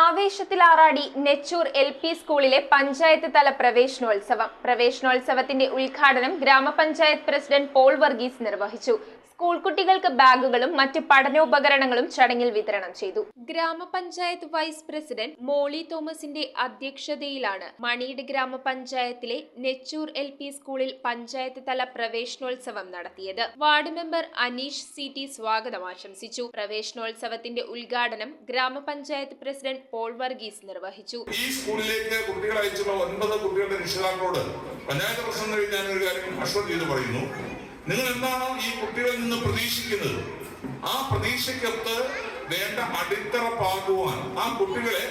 ആവേശത്തിലാറാടി Nechoor LP സ്കൂളിലെ പഞ്ചായത്ത് തല പ്രവേശനോത്സവം. പ്രവേശനോത്സവത്തിന്റെ ഉദ്ഘാടനം ഗ്രാമപഞ്ചായത്ത് പ്രസിഡന്റ് പോൾ വർഗീസ് നിർവഹിച്ചു. സ്കൂൾ കുട്ടികൾക്ക് ബാഗുകളും മറ്റ് പഠനോപകരണങ്ങളും ചടങ്ങിൽ വിതരണം ചെയ്തു. ഗ്രാമപഞ്ചായത്ത് വൈസ് പ്രസിഡന്റ് മോളി തോമസിന്റെ അധ്യക്ഷതയിലാണ് മണിയുടെ ഗ്രാമപഞ്ചായത്തിലെ നെച്ചൂർ LP സ്കൂളിൽ പഞ്ചായത്ത് തല പ്രവേശനോത്സവം നടത്തിയത്. വാർഡ് മെമ്പർ അനീഷ് CT സ്വാഗതം ആശംസിച്ചു. പ്രവേശനോത്സവത്തിന്റെ ഉദ്ഘാടനം ഗ്രാമപഞ്ചായത്ത് പ്രസിഡന്റ് പോൾ വർഗീസ് നിർവഹിച്ചു. ഈ സ്കൂളിലേക്ക് കുട്ടികളെ അയച്ചുള്ള 9 കുട്ടികളുടെ രക്ഷിതാക്കളോട് പഞ്ചായത്ത് പ്രസിഡന്റ് ഞാൻ ഒരു കാര്യം അഷ്വർ ചെയ്ത് പറയുന്നു. നിങ്ങൾ എന്താണ് ഈ കുട്ടികളിൽ നിന്ന് പ്രതീക്ഷിക്കുന്നത്? ആ പ്രതീക്ഷയ്ക്കൊത്ത് വേണ്ട അടിത്തറ പാകുവാൻ, ആ കുട്ടികളെ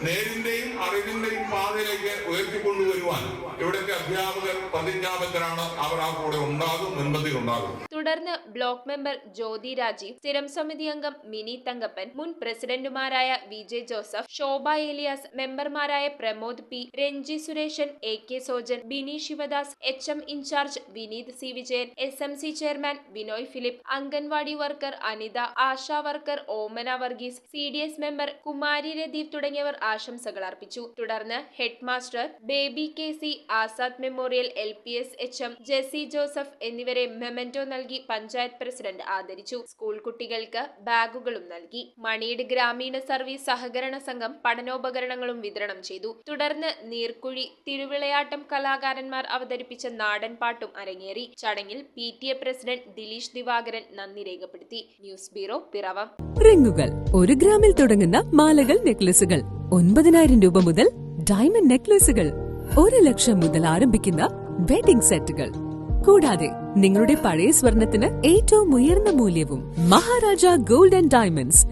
നേരിന്റെയും അറിവിന്റെയും പാതയിലേക്ക് ഉയർത്തിക്കൊണ്ടുവരുവാൻ ഇവിടത്തെ അധ്യാപകർ പ്രതിജ്ഞാബദ്ധരാണ്. അവർ ആ കൂടെ ഉണ്ടാകും, മുൻപന്തിയിലുണ്ടാകും. തുടർന്ന് ബ്ലോക്ക് മെമ്പർ ജ്യോതി രാജീവ്, സ്ഥിരം സമിതി അംഗം മിനി തങ്കപ്പൻ, മുൻ പ്രസിഡന്റുമാരായ VJ ജോസഫ്, ശോഭ ഏലിയാസ്, മെമ്പർമാരായ Pramod P, Ranji Sureshan, AK Sojan, Bini Sivadas, HM in-charge Vineeth C Vijayan, SMC chairman Binoy Philip, anganwadi worker Anitha, ASHA worker Omana Varghese, CDS member Kumari Radeep തുടങ്ങിയവർ ആശംസകൾ അർപ്പിച്ചു. തുടർന്ന് head master Baby KC, Azad memorial LPS HM Jessy Joseph എന്നിവരെ മെമന്റോ നൽകി പഞ്ചായത്ത് പ്രസിഡന്റ് ആദരിച്ചു. സ്കൂൾ കുട്ടികൾക്ക് ബാഗുകളും നൽകി. മണിയുടെ ഗ്രാമീണ സർവീസ് സഹകരണ സംഘം പഠനോപകരണങ്ങളും വിതരണം ചെയ്തു. തുടർന്ന് നീർക്കുഴി, തിരുവിളയാട്ടം കലാകാരന്മാർ അവതരിപ്പിച്ച നാടൻ പാട്ടും അരങ്ങേറി. ചടങ്ങിൽ PTA പ്രസിഡന്റ് ദിലീഷ് ദിവാകരൻ നന്ദി രേഖപ്പെടുത്തി. News bureau, Piravom. റിങ്ങുകൾ 1 ഗ്രാമിൽ തുടങ്ങുന്ന മാലകൾ, നെക്ലസുകൾ 9,000 രൂപ മുതൽ ഡയമണ്ട് നെക്ലസുകൾ 1 ലക്ഷം മുതൽ ആരംഭിക്കുന്ന വെഡിംഗ് സെറ്റുകൾ, കൂടാതെ നിങ്ങളുടെ പഴയ സ്വർണത്തിന് ഏറ്റവും ഉയർന്ന മൂല്യവും. Maharaja gold and diamonds,